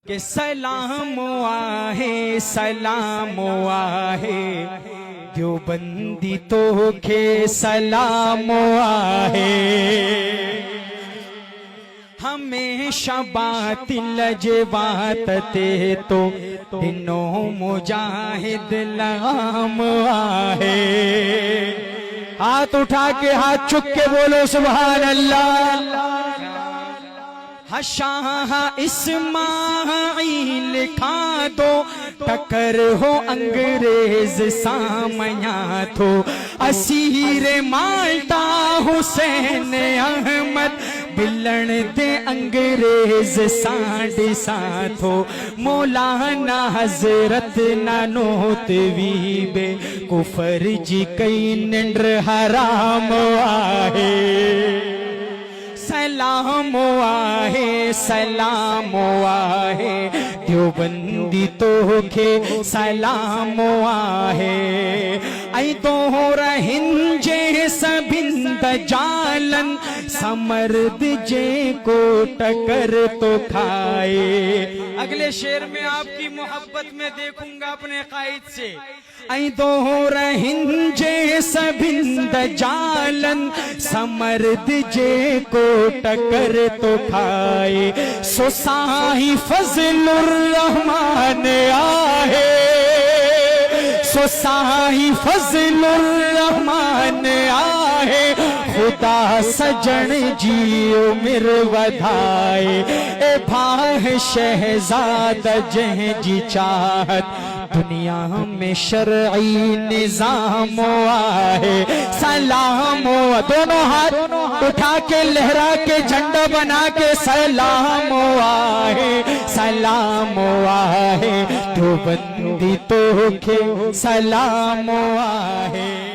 के सलाम आहे देवबंदी तो के सलाम आहे हमेशा बातिल जवात ते तो दिनों मुजाहिद लाम आहे। हाथ उठा के हाथ चुक के बोलो सुभान अल्लाह। शाह इस्माइल खा दो टक्कर हो अंग्रेज सामया थो असीर माल्टा हुसैन अहमद बिलण दे अंग्रेज सांड साथो मौलाना हजरत नानोत वीबे कुफर जी कई निंद्र हराम आहे। सलाम आहे देवबंदी तो के सलाम आहे। आई तोहर हिंजे सबिंद जालन समर्द जे को टकर तो खाए। अगले शेर में आपकी मोहब्बत में देखूंगा अपने कायद से। आई तोहर हिंजे सबिंद जालन समर्द जे को टकर तो खाए। सो साही फजलुर रहमान आहे सो साही फजलुर रहमान आहे खुदा सजन जी उम्र वधाए। ए भाह शहजाद जह जी चाहत दुनिया में शरई निजाम आहे। सलाम दोनों हाथ उठा के लहरा के झंडा बना के सलाम आहे देवबंदी तो के सलाम आहे।